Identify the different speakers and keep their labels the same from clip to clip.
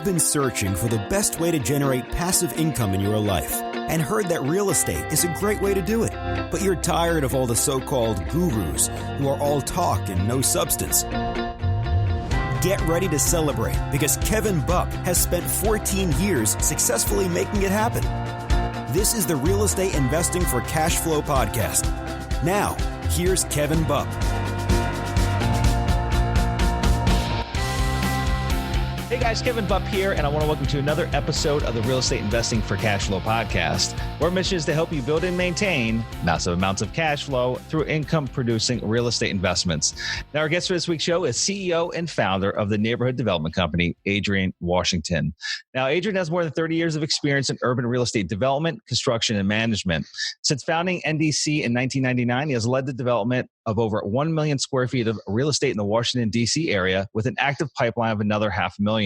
Speaker 1: been searching for the best way to generate passive income in your life and heard that real estate is a great way to do it. But you're tired of all the so-called gurus who are all talk and no substance. Get ready to celebrate because Kevin Bupp has spent 14 years successfully making it happen. This is the Real Estate Investing for Cash Flow podcast. Now, here's Kevin Bupp.
Speaker 2: Hey guys, Kevin Bupp here, and I want to welcome you to another episode of the Real Estate Investing for Cash Flow podcast. Our mission is to help you build and maintain massive amounts of cash flow through income-producing real estate investments. Now, our guest for this week's show is CEO and founder of the neighborhood development company, Adrian Washington. Now, Adrian has more than 30 years of experience in urban real estate development, construction, and management. Since founding NDC in 1999, he has led the development of over 1 million square feet of real estate in the Washington, D.C. area with an active pipeline of another 500,000.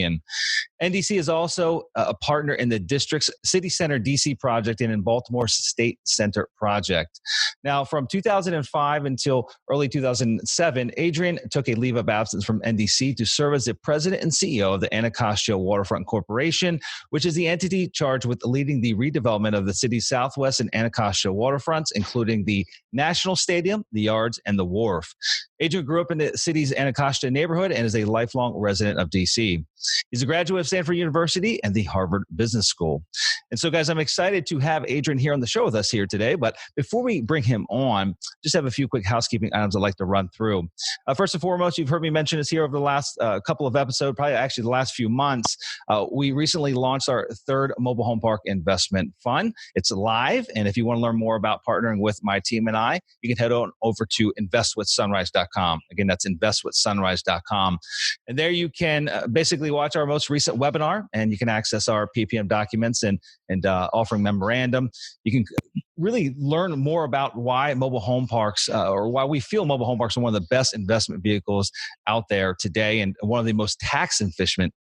Speaker 2: NDC is also a partner in the district's City Center DC project and in Baltimore's State Center project. Now, from 2005 until early 2007, Adrian took a leave of absence from NDC to serve as the president and CEO of the Anacostia Waterfront Corporation, which is the entity charged with leading the redevelopment of the city's Southwest and Anacostia Waterfronts, including the National Stadium, the Yards, and the Wharf. Adrian grew up in the city's Anacostia neighborhood and is a lifelong resident of DC. He's a graduate of Stanford University and the Harvard Business School. And so, guys, I'm excited to have Adrian here on the show with us here today. But before we bring him on, just have a few quick housekeeping items I'd like to run through. First and foremost, you've heard me mention this here over the last couple of episodes, probably actually the last few months. We recently launched our third mobile home park investment fund. It's live. And if you want to learn more about partnering with my team and I, you can head on over to investwithsunrise.com. Again, that's investwithsunrise.com. And there you can basically watch our most recent webinar, and you can access our PPM documents and offering memorandum. You can really learn more about why mobile home parks, or why we feel mobile home parks are one of the best investment vehicles out there today, and one of the most tax efficient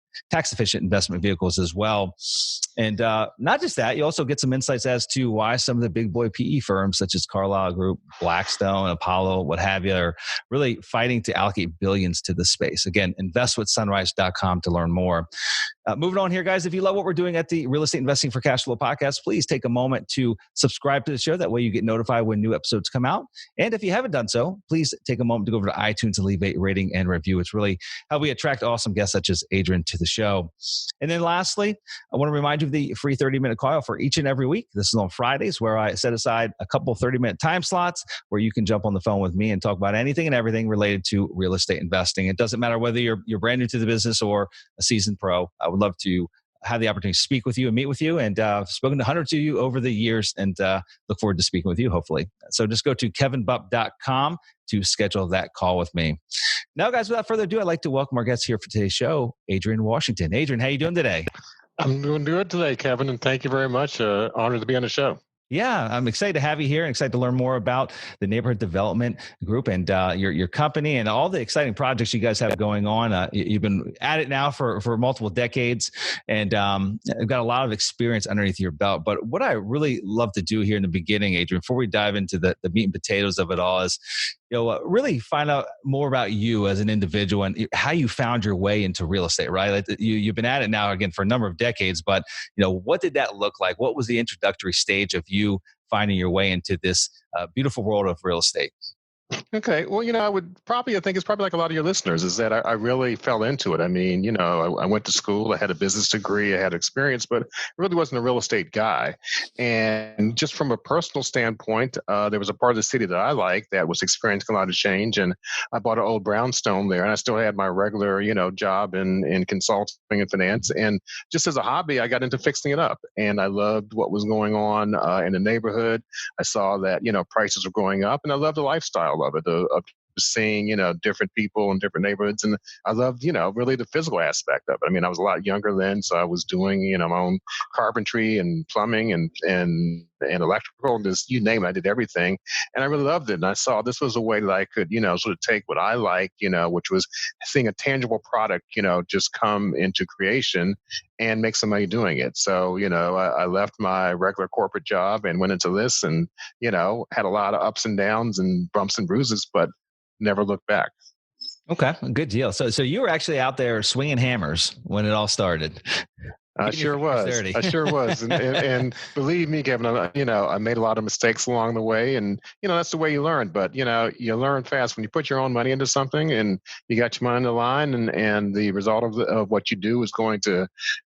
Speaker 2: investment vehicles as well. And not just that, you also get some insights as to why some of the big boy PE firms such as Carlyle Group, Blackstone, Apollo, what have you, are really fighting to allocate billions to this space. Again, investwithsunrise.com to learn more. Moving on here, guys, if you love what we're doing at the Real Estate Investing for Cash Flow podcast, please take a moment to subscribe to the show. That way you get notified when new episodes come out. And if you haven't done so, please take a moment to go over to iTunes and leave a rating and review. It's really how we attract awesome guests such as Adrian to the show. And then lastly, I want to remind you of the free 30-minute call for each and every week. This is on Fridays, where I set aside a couple 30-minute time slots where you can jump on the phone with me and talk about anything and everything related to real estate investing. It doesn't matter whether you're brand new to the business or a seasoned pro. I would love to have the opportunity to speak with you and meet with you. And I've spoken to hundreds of you over the years, and look forward to speaking with you, hopefully. So just go to kevinbupp.com to schedule that call with me. Now, guys, without further ado, I'd like to welcome our guest here for today's show, Adrian Washington. Adrian, how are you doing today?
Speaker 3: I'm doing good today, Kevin, and thank you very much. Honored to be on the show.
Speaker 2: Yeah, I'm excited to have you here and excited to learn more about the Neighborhood Development Group and your company and all the exciting projects you guys have going on. You've been at it now for multiple decades, and you've got a lot of experience underneath your belt. But what I really love to do here in the beginning, Adrian, before we dive into the meat and potatoes of it all, is really find out more about you as an individual and how you found your way into real estate, right? Like you've been at it now, again, for a number of decades, but what did that look like? What was the introductory stage of you finding your way into this beautiful world of real estate?
Speaker 3: Okay. Well, I think it's probably like a lot of your listeners, is that I really fell into it. I mean, I went to school, I had a business degree, I had experience, but I really wasn't a real estate guy. And just from a personal standpoint, there was a part of the city that I liked that was experiencing a lot of change. And I bought an old brownstone there, and I still had my regular, job in consulting and finance. And just as a hobby, I got into fixing it up. And I loved what was going on in the neighborhood. I saw that, prices were going up, and I loved the lifestyle of it, of seeing, different people in different neighborhoods. And I loved, really the physical aspect of it. I mean, I was a lot younger then, so I was doing, my own carpentry and plumbing and electrical, just you name it, I did everything. And I really loved it. And I saw this was a way that I could, sort of take what I like, which was seeing a tangible product, just come into creation and make some money doing it. So, I left my regular corporate job and went into this and, had a lot of ups and downs and bumps and bruises, but never looked back.
Speaker 2: Okay, good deal. So you were actually out there swinging hammers when it all started.
Speaker 3: I
Speaker 2: Getting your
Speaker 3: sure
Speaker 2: fingers
Speaker 3: was.
Speaker 2: dirty.
Speaker 3: I sure was. And believe me, Kevin, I made a lot of mistakes along the way, and that's the way you learn. But you learn fast when you put your own money into something, and you got your money on the line, and the result of what you do is going to,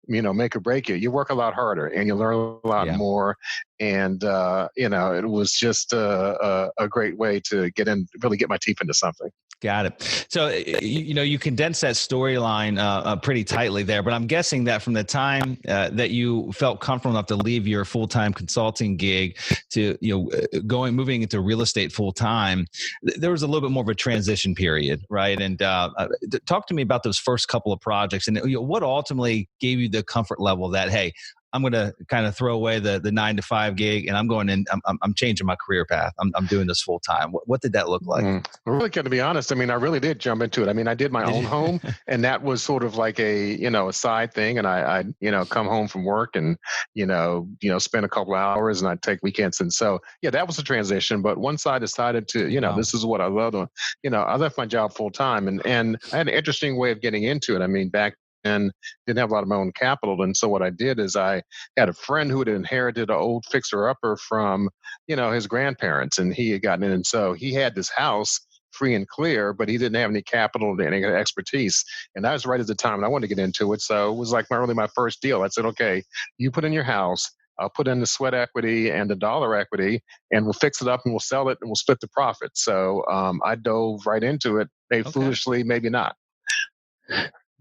Speaker 3: make or break you. You work a lot harder, and you learn a lot
Speaker 2: Yeah.
Speaker 3: more. And it was just a great way to really get my teeth into something.
Speaker 2: Got it. So, you condensed that storyline pretty tightly there, but I'm guessing that from the time that you felt comfortable enough to leave your full-time consulting gig to, moving into real estate full-time, there was a little bit more of a transition period, right? And talk to me about those first couple of projects and what ultimately gave you the comfort level that, hey, I'm going to kind of throw away the 9 to 5 gig and I'm going in, I'm changing my career path. I'm doing this full time. What did that look like?
Speaker 3: Really, to be honest, I really did jump into it. I did my own home, and that was sort of like a side thing. And I come home from work and, spend a couple of hours, and I'd take weekends. And so, yeah, that was a transition. But once I decided to,
Speaker 2: Wow.
Speaker 3: this is what I love doing, I left my job full time, and I had an interesting way of getting into it. Back and didn't have a lot of my own capital. And so what I did is I had a friend who had inherited an old fixer-upper from, his grandparents, and he had gotten in. And so he had this house free and clear, but he didn't have any capital and any expertise. And that was right at the time, and I wanted to get into it. So it was like my first deal. I said, okay, you put in your house, I'll put in the sweat equity and the dollar equity, and we'll fix it up and we'll sell it and we'll split the profit. So I dove right into it, maybe foolishly, maybe not.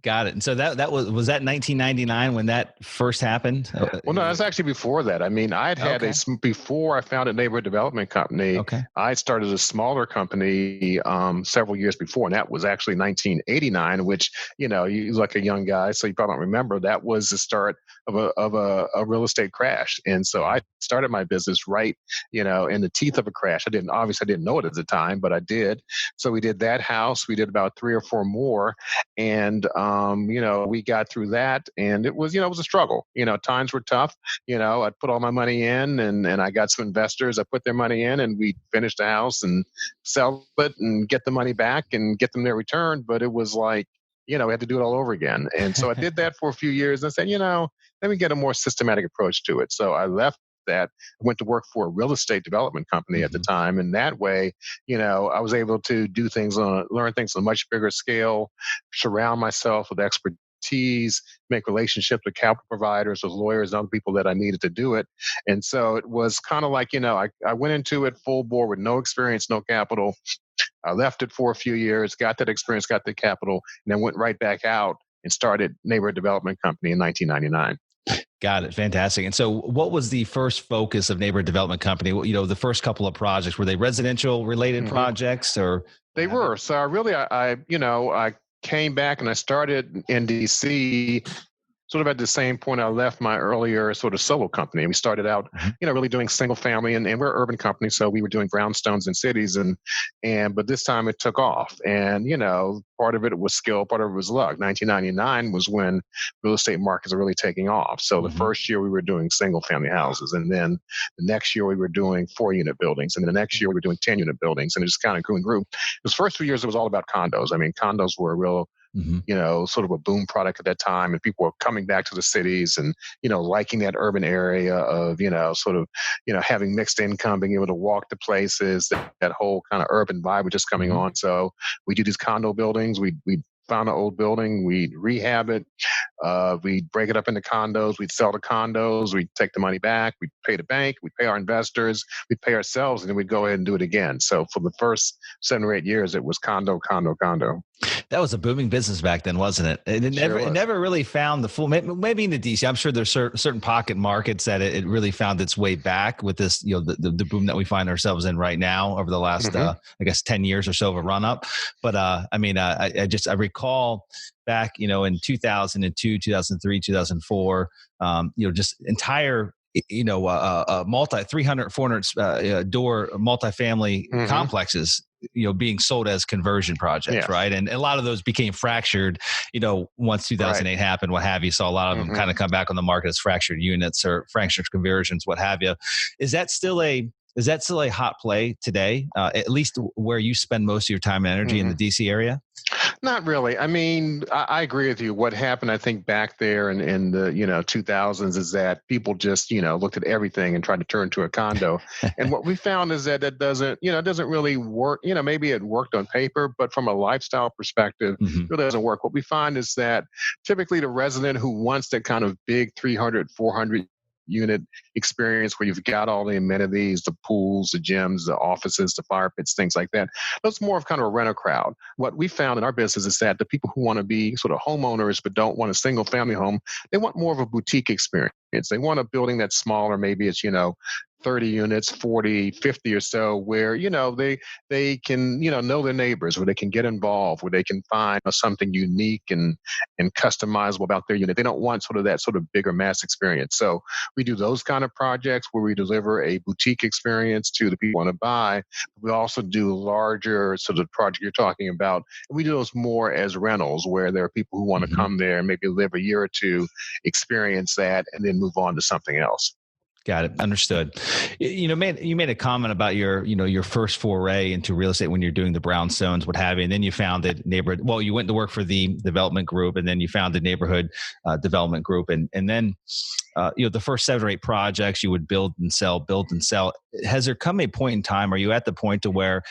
Speaker 2: Got it. And so that was that 1999 when that first happened?
Speaker 3: Well, no, that's actually before that. I'd had before I founded Neighborhood Development Company.
Speaker 2: Okay.
Speaker 3: I started a smaller company several years before, and that was actually 1989. Which you like a young guy, so you probably don't remember. That was the start of a real estate crash, and so I started my business right, in the teeth of a crash. I didn't know it at the time, but I did. So we did that house. We did about 3 or 4 more, and we got through that, and it was a struggle. Times were tough. I'd put all my money in, and I got some investors. I put their money in, and we finished the house and sell it and get the money back and get them their return. But it was like, we had to do it all over again. And so I did that for a few years, and I said, let me get a more systematic approach to it. So I left that. I went to work for a real estate development company at the time. And that way, I was able to learn things on a much bigger scale, surround myself with expertise, make relationships with capital providers, with lawyers and other people that I needed to do it. And so it was kind of like, I went into it full bore with no experience, no capital. I left it for a few years, got that experience, got the capital, and then went right back out and started Neighborhood Development Company in 1999.
Speaker 2: Got it. Fantastic. And so what was the first focus of Neighborhood Development Company? The first couple of projects, were they residential related projects or?
Speaker 3: They were. So I came back and I started in DC sort of at the same point I left my earlier sort of solo company. We started out, really doing single family, and we're an urban company, so we were doing brownstones in cities, but this time it took off. And part of it was skill, part of it was luck. 1999 was when real estate markets are really taking off. So the first year we were doing single family houses, and then the next year we were doing 4-unit buildings, and then the next year we were doing 10-unit buildings, and it just kind of grew and grew. Those first few years it was all about condos. Condos were a real sort of a boom product at that time, and people were coming back to the cities and, liking that urban area of, having mixed income, being able to walk to places, that whole kind of urban vibe was just coming on. So we do these condo buildings. We found an old building, we'd rehab it, we'd break it up into condos, we'd sell the condos, we'd take the money back, we'd pay the bank, we'd pay our investors, we'd pay ourselves, and then we'd go ahead and do it again. So for the first 7 or 8 years, it was condo.
Speaker 2: That was a booming business back then, wasn't it? It never really found the full, maybe in the DC. I'm sure there's certain pocket markets that it really found its way back with this, the boom that we find ourselves in right now over the last, I guess, 10 years or so of a run up. But I recall back, in 2002, 2003, 2004, just entire multi 300, 400 door multifamily complexes, being sold as conversion projects, right? And a lot of those became fractured, once 2008 happened, what have you. So a lot of them kind of come back on the market as fractured units or fractured conversions, what have you. Is that still a hot play today, at least where you spend most of your time and energy in the DC area?
Speaker 3: Not really. I mean, I agree with you. What happened, I think, back there in the 2000s is that people just looked at everything and tried to turn to a condo. And what we found is that it doesn't really work. Maybe it worked on paper, but from a lifestyle perspective,
Speaker 2: Hmm.
Speaker 3: it really doesn't work. What we find is that typically the resident who wants that kind of big 300, 400 unit experience where you've got all the amenities, the pools, the gyms, the offices, the fire pits, things like that. That's more of kind of a renter crowd. What we found in our business is that the people who want to be sort of homeowners but don't want a single family home, they want more of a boutique experience. They want a building that's smaller, maybe it's 30 units, 40, 50 or so, where they can know their neighbors, where they can get involved, where they can find something unique and customizable about their unit. They don't want sort of that sort of bigger mass experience. So we do those kind of projects where we deliver a boutique experience to the people who want to buy. We also do larger sort of project you're talking about. And we do those more as rentals, where there are people who want to
Speaker 2: Hmm.
Speaker 3: come there and maybe live a year or two, experience that, and then move on to something else.
Speaker 2: Got it. Understood. You made a comment about your first foray into real estate when you're doing the brownstones, what have you, and then you founded neighborhood. Well, you went to work for the development group, and then you founded neighborhood development group, and then the first 7 or 8 projects you would build and sell. Has there come a point in time? Are you at the point to where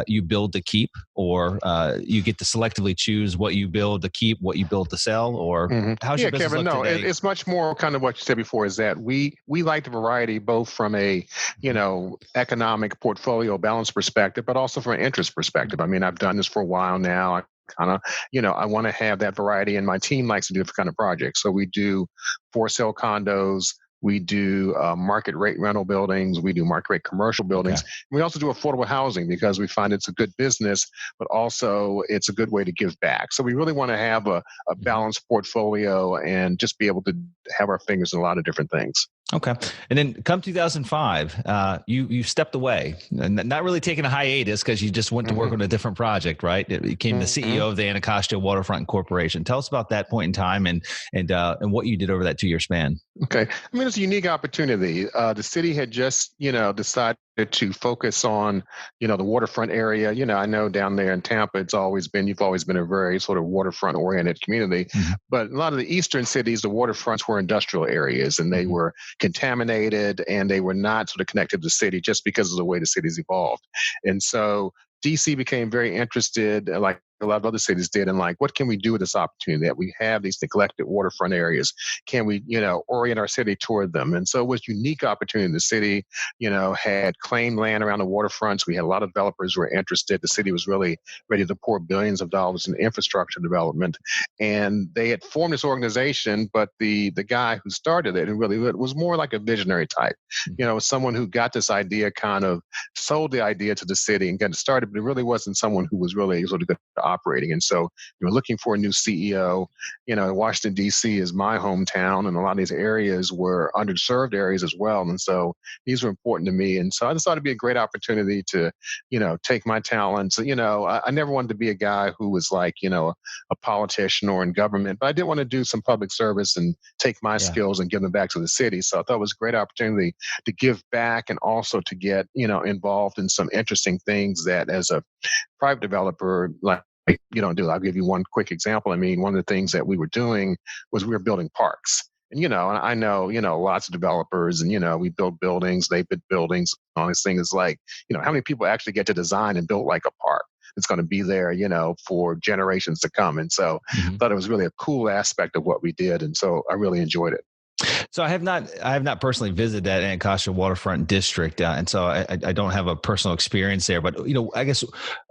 Speaker 2: you build to keep, or you get to selectively choose what you build to keep, what you build to sell, or how's your business
Speaker 3: Kevin,
Speaker 2: look
Speaker 3: no,
Speaker 2: today?
Speaker 3: it's much more kind of what you said before, is that we like the variety both from a economic portfolio balance perspective, but also from an interest perspective. I mean, I've done this for a while now. I kind of, I want to have that variety, and my team likes to do different kind of projects. So we do for sale condos. We do market rate rental buildings. We do market rate commercial buildings.
Speaker 2: Okay.
Speaker 3: We also do affordable housing because we find it's a good business, but also it's a good way to give back. So we really want to have a balanced portfolio and just be able to have our fingers in a lot of different things.
Speaker 2: Okay. And then come 2005, you stepped away, and not really taking a hiatus because you just went to work on a different project, right? You became the CEO of the Anacostia Waterfront Corporation. Tell us about that point in time and what you did over that 2-year span.
Speaker 3: Okay. I mean, it's a unique opportunity. The city had just, decided to focus on, the waterfront area. I know down there in Tampa, you've always been a very sort of waterfront oriented community.
Speaker 2: Mm-hmm.
Speaker 3: But a lot of the eastern cities, the waterfronts were industrial areas, and they were contaminated, and they were not sort of connected to the city just because of the way the city's evolved. And so DC became very interested, like a lot of other cities did, in like, what can we do with this opportunity that we have these neglected waterfront areas? Can we, orient our city toward them? And so it was a unique opportunity. The city, had claimed land around the waterfronts. We had a lot of developers who were interested. The city was really ready to pour billions of dollars in infrastructure development. And they had formed this organization, but the guy who started it, and really it was more like a visionary type, someone who got this idea, kind of sold the idea to the city and got it started, but it really wasn't someone who was really sort of good at operating. And so you were looking for a new CEO. Washington, D.C. is my hometown, and a lot of these areas were underserved areas as well. And so these were important to me. And so I just thought it'd be a great opportunity to, take my talents. I never wanted to be a guy who was like, a politician or in government, but I did want to do some public service and take my skills and give them back to the city. So I thought it was a great opportunity to give back and also to get, involved in some interesting things that as a private developer, like, you don't do. I'll give you one quick example. I mean, one of the things that we were doing was we were building parks. And, I know, lots of developers, and, we build buildings, they build buildings. All these things is like, how many people actually get to design and build like a park? It's going to be there, for generations to come. And so I thought it was really a cool aspect of what we did. And so I really enjoyed it.
Speaker 2: So I have not personally visited that Anacostia Waterfront District, and so I don't have a personal experience there. But I guess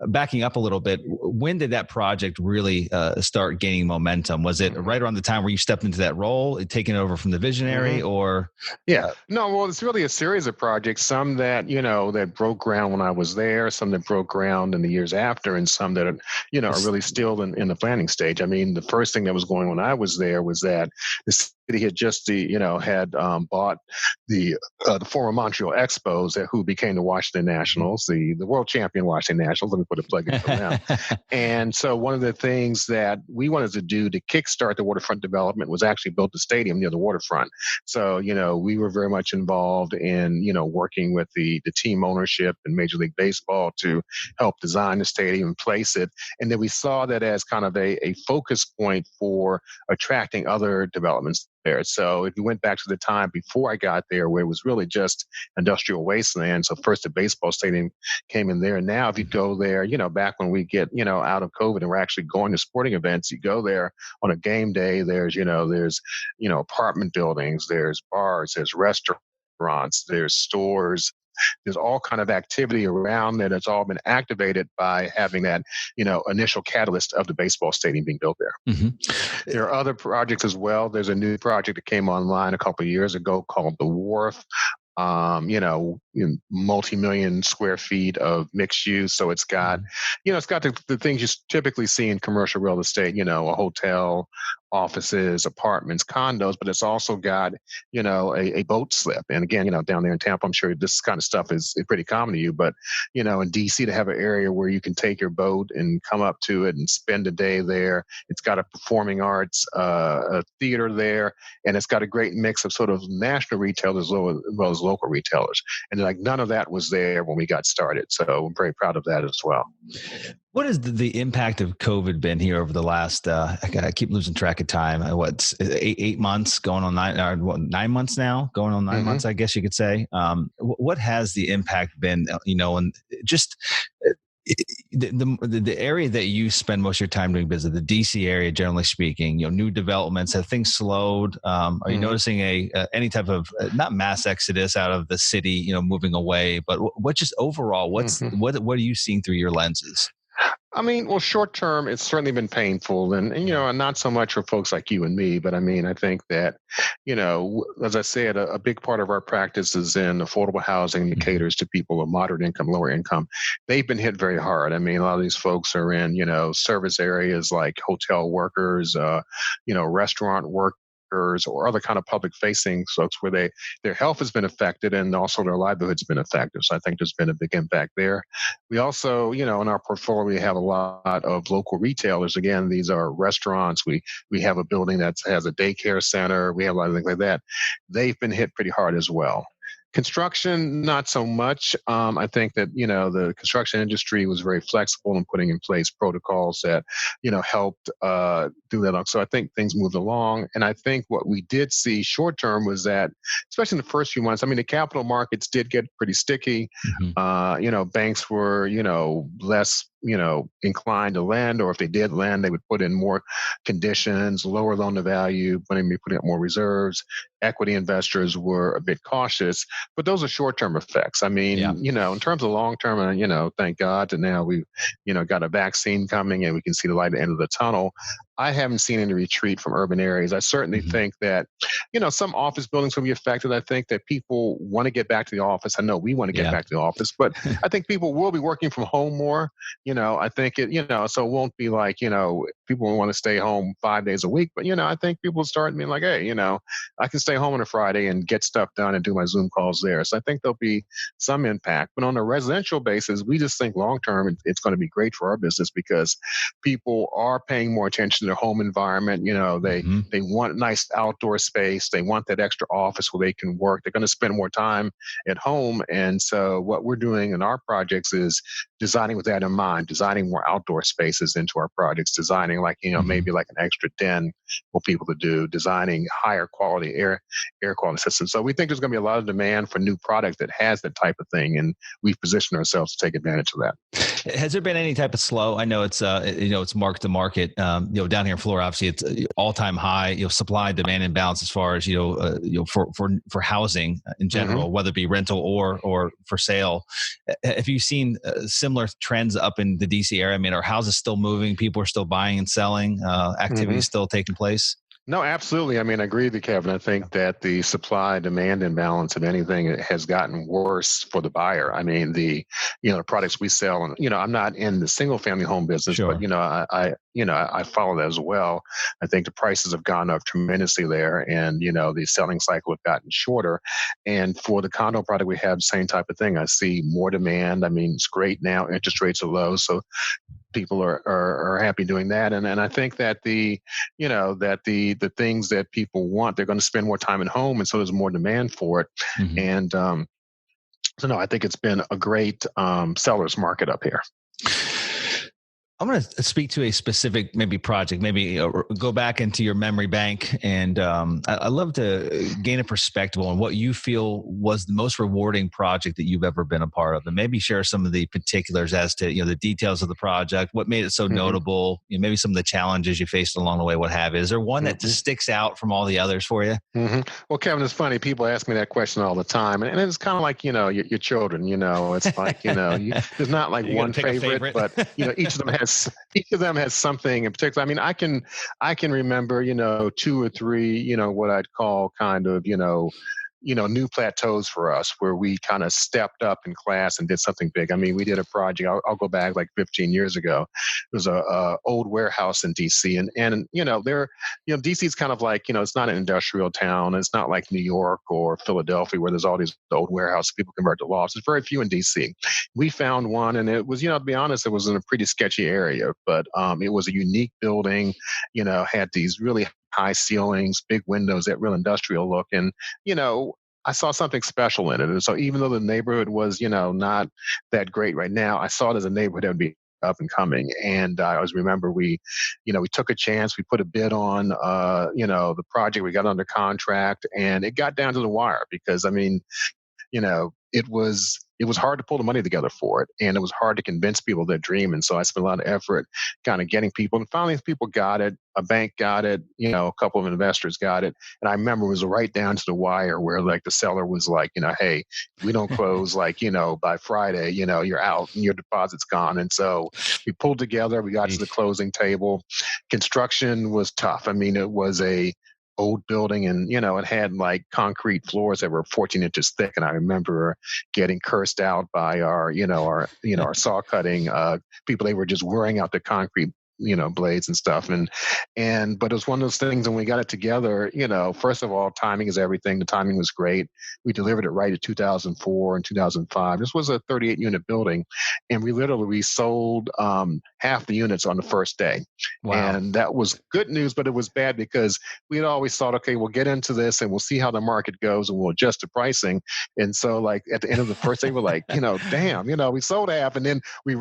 Speaker 2: backing up a little bit, when did that project really start gaining momentum? Was it right around the time where you stepped into that role, taking it over from the visionary, or?
Speaker 3: Yeah, no. Well, it's really a series of projects. Some that that broke ground when I was there, some that broke ground in the years after, and some that are really still in the planning stage. I mean, the first thing that was going on when I was there was that the had just had bought the former Montreal Expos, who became the Washington Nationals, the world champion Washington Nationals. Let me put a plug in for them. And so one of the things that we wanted to do to kickstart the waterfront development was actually build the stadium near the waterfront. So we were very much involved in working with the team ownership and Major League Baseball to help design the stadium and place it. And then we saw that as kind of a focus point for attracting other developments there. So if you went back to the time before I got there, where it was really just industrial wasteland. So first the baseball stadium came in there. Now, if you go there, back when we get, out of COVID and we're actually going to sporting events, you go there on a game day, there's apartment buildings, there's bars, there's restaurants, there's stores. There's all kind of activity around that. It's all been activated by having that, initial catalyst of the baseball stadium being built there. Mm-hmm. There are other projects as well. There's a new project that came online a couple of years ago called the Wharf. Multi-million square feet of mixed use. So it's got, it's got the things you typically see in commercial real estate, a hotel, offices, apartments, condos, but it's also got, a boat slip. And again, down there in Tampa, I'm sure this kind of stuff is pretty common to you, but, in DC to have an area where you can take your boat and come up to it and spend a day there. It's got a performing arts, a theater there, and it's got a great mix of sort of national retailers as well as local retailers. And none of that was there when we got started. So I'm very proud of that as well.
Speaker 2: What has the impact of COVID been here over the last, I keep losing track of time, what's 8 months going on 9 months now, going on 9 months, I guess you could say. What has the impact been, and just the area that you spend most of your time doing business, the DC area, generally speaking, new developments, have things slowed? Are you noticing any type of, not mass exodus out of the city, moving away, but what just overall, what are you seeing through your lenses?
Speaker 3: I mean, well, short term, it's certainly been painful, and not so much for folks like you and me, but I think that, as I said, a big part of our practice is in affordable housing that caters to people of moderate income, lower income. They've been hit very hard. I mean, a lot of these folks are in, service areas like hotel workers, restaurant workers, or other kind of public facing folks where their health has been affected and also their livelihood's been affected. So I think there's been a big impact there. We also, in our portfolio, we have a lot of local retailers. Again, these are restaurants. We have a building that has a daycare center. We have a lot of things like that. They've been hit pretty hard as well. Construction, not so much. I think that, the construction industry was very flexible in putting in place protocols that, helped do that. So I think things moved along. And I think what we did see short term was that, especially in the first few months, the capital markets did get pretty sticky. Banks were, less inclined to lend, or if they did lend, they would put in more conditions, lower loan to value, putting up more reserves. Equity investors were a bit cautious, but those are short-term effects. In terms of long-term, thank God that now we've, got a vaccine coming and we can see the light at the end of the tunnel. I haven't seen any retreat from urban areas. I certainly think that, some office buildings will be affected. I think that people want to get back to the office. I know we want to get back to the office, but I think people will be working from home more. I think it, so it won't be like, people will want to stay home 5 days a week, but, I think people start being like, hey, I can stay home on a Friday and get stuff done and do my Zoom calls there. So I think there'll be some impact, but on a residential basis, we just think long-term, it's going to be great for our business because people are paying more attention to their home environment. They want nice outdoor space. They want that extra office where they can work. They're going to spend more time at home. And so what we're doing in our projects is designing with that in mind, designing more outdoor spaces into our projects, designing maybe like an extra den for people to do, designing higher quality air quality systems. So we think there's going to be a lot of demand for new product that has that type of thing. And we've positioned ourselves to take advantage of that.
Speaker 2: Has there been any type of slow? I know it's, it's mark to market, down here in Florida, obviously it's all time high, supply demand imbalance as far as, for housing in general, whether it be rental or for sale. Have you seen similar trends up in the DC area? Are houses still moving? People are still buying and selling, activity still taking place?
Speaker 3: No, absolutely. I agree with you, Kevin. I think that the supply-demand imbalance, if anything, has gotten worse for the buyer. The products we sell, and I'm not in the single-family home business, but I follow that as well. I think the prices have gone up tremendously there, and the selling cycle have gotten shorter. And for the condo product, we have the same type of thing. I see more demand. I mean, it's great now. Interest rates are low, so people are happy doing that. And I think that the things that people want, they're going to spend more time at home, and so there's more demand for it.
Speaker 2: Mm-hmm.
Speaker 3: And so no, I think it's been a great seller's market up here.
Speaker 2: I'm going to speak to a specific maybe project, maybe go back into your memory bank. And I'd love to gain a perspective on what you feel was the most rewarding project that you've ever been a part of, and maybe share some of the particulars as to, the details of the project, what made it so notable, maybe some of the challenges you faced along the way, what have you. Is there one that just sticks out from all the others for you?
Speaker 3: Well, Kevin, it's funny. People ask me that question all the time. And it's kind of like, your children, it's like, there's not like one favorite, but, each of them has something in particular. I mean, I can remember, 2 or 3, what I'd call kind of, new plateaus for us, where we kind of stepped up in class and did something big. I mean, we did a project. I'll go back like 15 years ago. It was a old warehouse in DC, and DC is kind of like, it's not an industrial town. It's not like New York or Philadelphia where there's all these old warehouses people convert to lofts. There's very few in DC. We found one, and it was, to be honest, it was in a pretty sketchy area, but it was a unique building. Had these really high ceilings, big windows, that real industrial look. And, I saw something special in it. And so even though the neighborhood was, not that great right now, I saw it as a neighborhood that would be up and coming. And I always remember we took a chance. We put a bid on, the project. We got under contract, and it got down to the wire because, I mean, it was hard to pull the money together for it, and it was hard to convince people their dream. And so I spent a lot of effort kind of getting people, and finally people got it. A bank got it, a couple of investors got it. And I remember it was right down to the wire where like the seller was like, hey, we don't close like, by Friday, you're out and your deposit's gone. And so we pulled together, we got to the closing table. Construction was tough. I mean, it was a old building, and it had like concrete floors that were 14 inches thick. And I remember getting cursed out by our saw cutting people. They were just wearing out the concrete blades and stuff. But it was one of those things when we got it together, first of all, timing is everything. The timing was great. We delivered it right at 2004 and 2005. This was a 38 unit building, and we sold half the units on the first day. Wow. And that was good news, but it was bad because we had always thought, okay, we'll get into this and we'll see how the market goes and we'll adjust the pricing. And so like at the end of the first day, we're like, damn, we sold half, and then we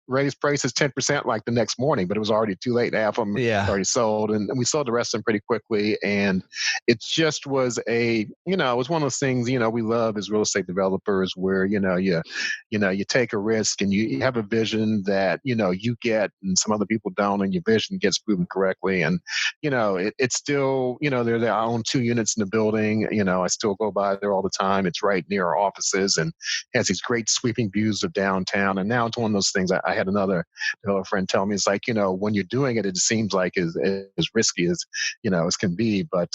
Speaker 3: raised prices 10% like the next morning, but it was already too late. Half of them already sold, and we sold the rest of them pretty quickly. And it just was it was one of those things, we love as real estate developers where, you take a risk and you have a vision that, you get and some other people don't, and your vision gets proven correctly. And, it's still, I own 2 units in the building. I still go by there all the time. It's right near our offices and has these great sweeping views of downtown. And now it's one of those things. I had another friend tell me, it's like, when you're doing it, it seems like as risky as, as can be. But,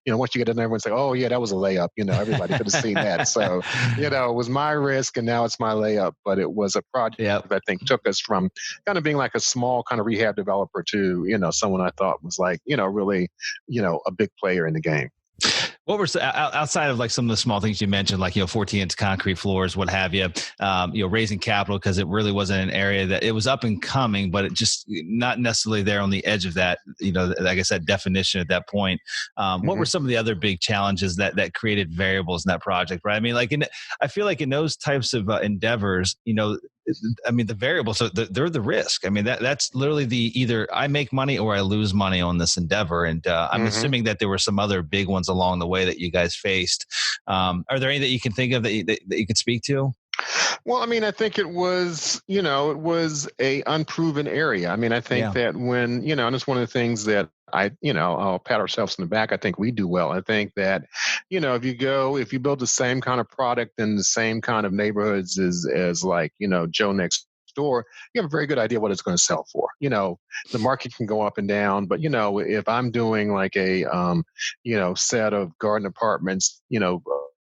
Speaker 3: once you get in there, everyone's like, oh yeah, that was a layup. Everybody could have seen that. So, it was my risk and now it's my layup. But it was a project that I think took us from kind of being like a small kind of rehab developer to, someone I thought was like, really, a big player in the game.
Speaker 2: What were outside of like some of the small things you mentioned, like 14-inch concrete floors, what have you? Raising capital because it really wasn't an area that it was up and coming, but it just not necessarily there on the edge of that. Like I said, definition at that point. What were some of the other big challenges that created variables in that project? Right? I mean, I feel like in those types of endeavors, the variables, so they're the risk. I mean, that's literally either I make money or I lose money on this endeavor. And I'm assuming that there were some other big ones along the way that you guys faced. Are there any that you can think of that you could speak to?
Speaker 3: Well, I mean, I think it was, it was a unproven area. I mean, I think that when, and it's one of the things that I'll pat ourselves in the back. I think we do well. I think that, if you build the same kind of product in the same kind of neighborhoods as like, Joe next door, you have a very good idea what it's going to sell for. The market can go up and down, but if I'm doing like a, set of garden apartments,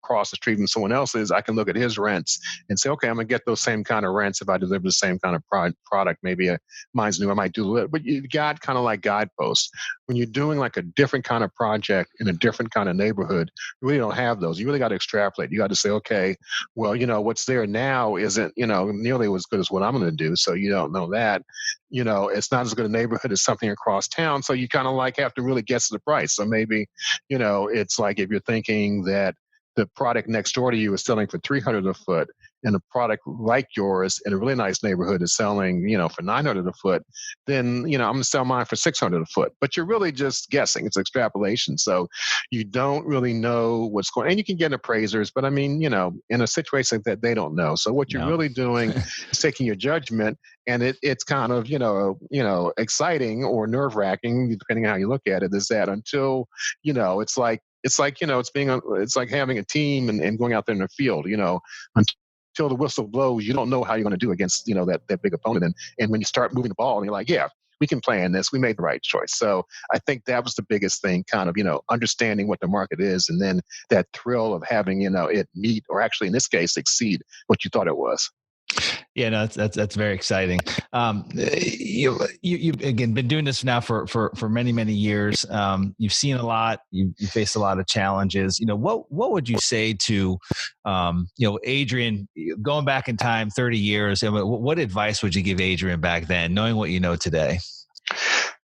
Speaker 3: across the street from someone else's, I can look at his rents and say, okay, I'm going to get those same kind of rents if I deliver the same kind of product. Maybe mine's new, I might do a little, but you got kind of like guideposts. When you're doing like a different kind of project in a different kind of neighborhood, you really don't have those. You really got to extrapolate. You got to say, okay, well, what's there now isn't, nearly as good as what I'm going to do. So you don't know that. It's not as good a neighborhood as something across town. So you kind of like have to really guess the price. So maybe, it's like if you're thinking that the product next door to you is selling for 300 a foot, and a product like yours in a really nice neighborhood is selling, for 900 a foot, then, I'm going to sell mine for 600 a foot. But you're really just guessing. It's extrapolation. So you don't really know what's going on. And you can get appraisers, but I mean, in a situation that they don't know. So what you're really doing is taking your judgment, and it's kind of, exciting or nerve wracking, depending on how you look at it, is that until, it's like, it's like having a team and going out there in the field, until the whistle blows, you don't know how you're going to do against, that big opponent. And when you start moving the ball and you're like, yeah, we can plan this, we made the right choice. So I think that was the biggest thing, kind of, understanding what the market is. And then that thrill of having, it meet, or actually in this case, exceed what you thought it was.
Speaker 2: Yeah, no, that's very exciting. You've again been doing this now for many years. You've seen a lot. You faced a lot of challenges. What would you say to, Adrian, going back in time 30 years? What advice would you give Adrian back then, knowing what you know today?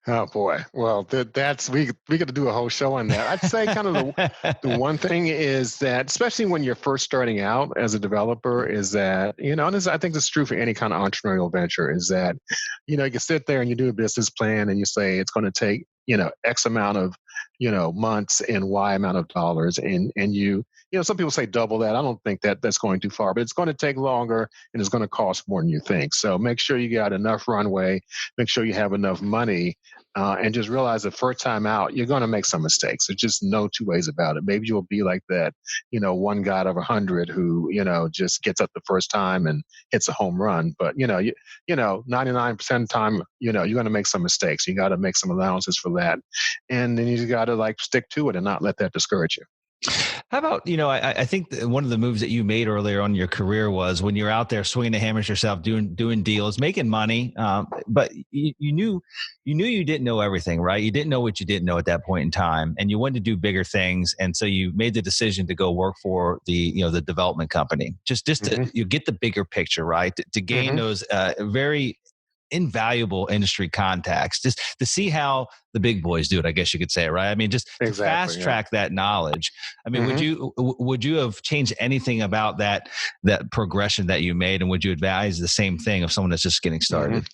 Speaker 3: Oh boy. Well, that's we got to do a whole show on that. I'd say kind of the one thing is that, especially when you're first starting out as a developer, is that, and I think this is true for any kind of entrepreneurial venture, is that, you can sit there and you do a business plan and you say it's going to take, X amount of, months and Y amount of dollars. And you, some people say double that. I don't think that that's going too far, but it's going to take longer and it's going to cost more than you think. So make sure you got enough runway, make sure you have enough money, and just realize the first time out, you're going to make some mistakes. There's just no two ways about it. Maybe you'll be like that, one guy out of 100 who, just gets up the first time and hits a home run. But, 99% of the time, you're going to make some mistakes. You got to make some allowances for that. And then you got to like stick to it and not let that discourage you.
Speaker 2: How about, I think one of the moves that you made earlier on in your career was when you're out there swinging the hammers yourself, doing deals, making money, but you knew you didn't know everything, right? You didn't know what you didn't know at that point in time, and you wanted to do bigger things, and so you made the decision to go work for the development company, just to you get the bigger picture, right? To gain those very invaluable industry contacts, just to see how the big boys do it, I guess you could say, right? I mean, just to fast track that knowledge. I mean, would you have changed anything about that progression that you made, and would you advise the same thing of someone that's just getting started?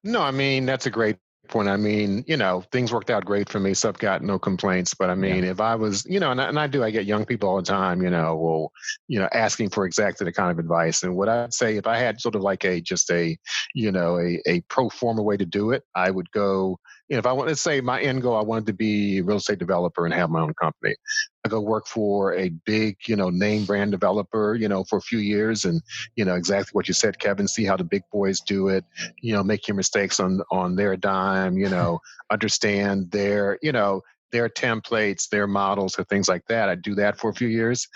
Speaker 3: No, I mean, that's a great point. I mean, things worked out great for me, so I've got no complaints. But I mean, if I was, I get young people all the time, asking for exactly the kind of advice. And what I'd say, if I had sort of like a pro forma way to do it, I would go, if I want to say my end goal, I wanted to be a real estate developer and have my own company. I go work for a big, name brand developer, for a few years, and, exactly what you said, Kevin, see how the big boys do it, make your mistakes on their dime, understand their templates, their models, or things like that. I'd do that for a few years.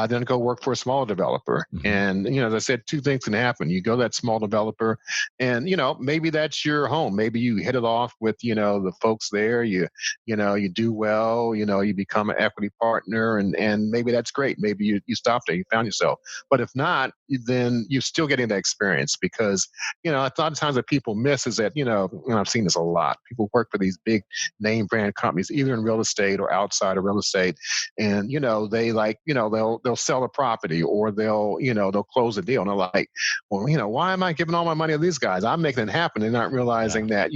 Speaker 3: Then go work for a small developer. And, as I said, two things can happen. You go to that small developer and, maybe that's your home. Maybe you hit it off with, the folks there. You do well, you become an equity partner, and maybe that's great. Maybe you stopped there, you found yourself. But if not, then you're still getting that experience, because, a lot of times that people miss is that, and I've seen this a lot. People work for these big name brand companies, either in real estate or outside of real estate. And, they like, they'll sell a property, or they'll close a deal. And they're like, well, why am I giving all my money to these guys? I'm making it happen. They're not realizing that,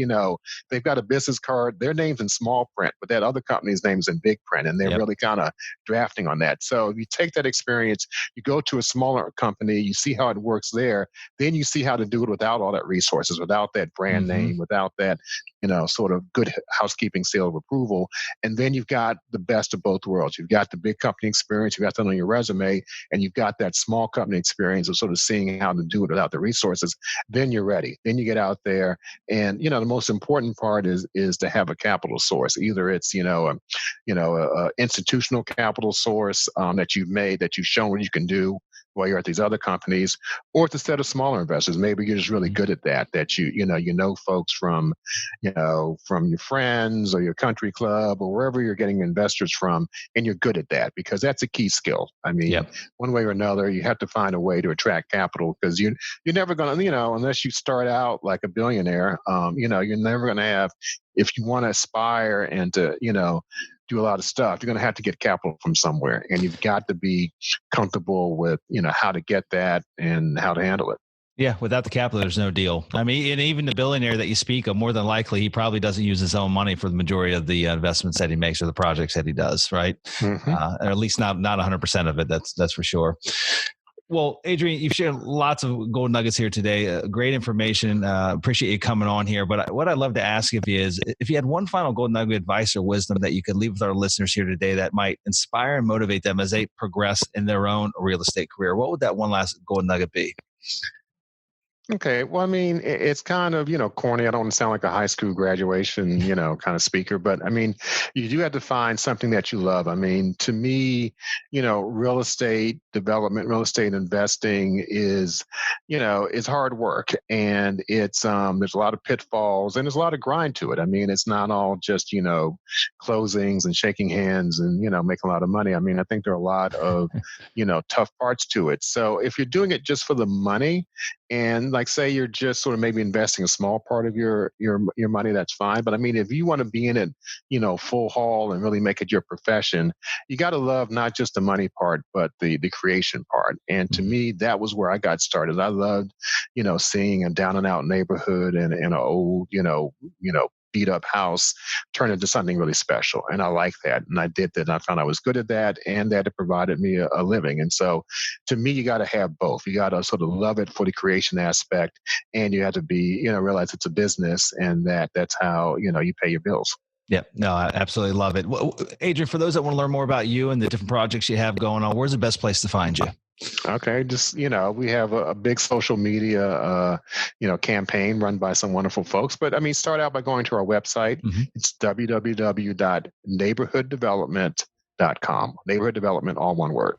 Speaker 3: they've got a business card, their name's in small print, but that other company's name's in big print. And they're really kind of drafting on that. So if you take that experience, you go to a smaller company, you see how it works there, then you see how to do it without all that resources, without that brand name, without that, sort of good housekeeping seal of approval. And then you've got the best of both worlds. You've got the big company experience, you've got that on your resume, and you've got that small company experience of sort of seeing how to do it without the resources. Then you're ready. Then you get out there. And, the most important part is to have a capital source. Either it's, a institutional capital source that you've made, that you've shown what you can do while you're at these other companies, or it's a set of smaller investors. Maybe you're just really good at that you know folks from your friends or your country club or wherever you're getting investors from, and you're good at that, because that's a key skill. I mean,
Speaker 2: Yep.
Speaker 3: One way or another, you have to find a way to attract capital, because you're never going to, unless you start out like a billionaire, you're never going to have, if you want to aspire and to, do a lot of stuff, you're going to have to get capital from somewhere, and you've got to be comfortable with, how to get that and how to handle it.
Speaker 2: Yeah, without the capital, there's no deal. I mean, and even the billionaire that you speak of, more than likely, he probably doesn't use his own money for the majority of the investments that he makes or the projects that he does, right?
Speaker 3: Mm-hmm.
Speaker 2: Or at least not 100% of it. That's for sure. Well, Adrian, you've shared lots of gold nuggets here today. Great information. Appreciate you coming on here. But what I'd love to ask of you is, if you had one final gold nugget advice or wisdom that you could leave with our listeners here today that might inspire and motivate them as they progress in their own real estate career, what would that one last gold nugget be?
Speaker 3: Okay. Well, I mean, it's kind of, corny. I don't want to sound like a high school graduation, kind of speaker, but I mean, you do have to find something that you love. I mean, to me, real estate development, real estate investing is hard work, and it's, there's a lot of pitfalls and there's a lot of grind to it. I mean, it's not all just, closings and shaking hands and, making a lot of money. I mean, I think there are a lot of, tough parts to it. So if you're doing it just for the money, and like, say you're just sort of maybe investing a small part of your money, that's fine. But I mean, if you want to be in it, full haul and really make it your profession, you got to love not just the money part, but the creation part. And to me, that was where I got started. I loved, seeing a down and out neighborhood and an old, beat up house turn into something really special. And I like that. And I did that. And I found I was good at that, and that it provided me a living. And so to me, you got to have both. You got to sort of love it for the creation aspect, and you have to be, realize it's a business, and that's how, you pay your bills.
Speaker 2: Yeah, no, I absolutely love it. Well, Adrian, for those that want to learn more about you and the different projects you have going on, where's the best place to find you?
Speaker 3: Okay, just, we have a big social media, campaign run by some wonderful folks. But I mean, start out by going to our website. Mm-hmm. It's www.neighborhooddevelopment.com. Neighborhood development, all one word.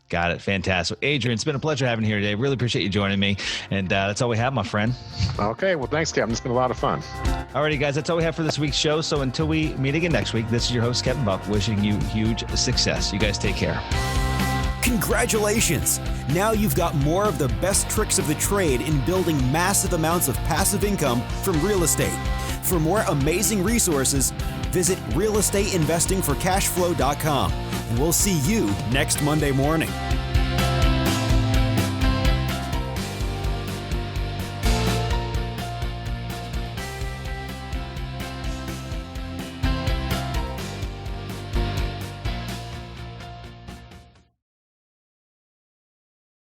Speaker 2: Got it. Fantastic. Adrian, it's been a pleasure having you here today. Really appreciate you joining me. And that's all we have, my friend.
Speaker 3: Okay. Well, thanks, Kevin. It's been a lot of fun.
Speaker 2: Alrighty, guys. That's all we have for this week's show. So until we meet again next week, this is your host, Kevin Buck, wishing you huge success. You guys take care.
Speaker 1: Congratulations! Now you've got more of the best tricks of the trade in building massive amounts of passive income from real estate. For more amazing resources, visit realestateinvestingforcashflow.com. And we'll see you next Monday morning.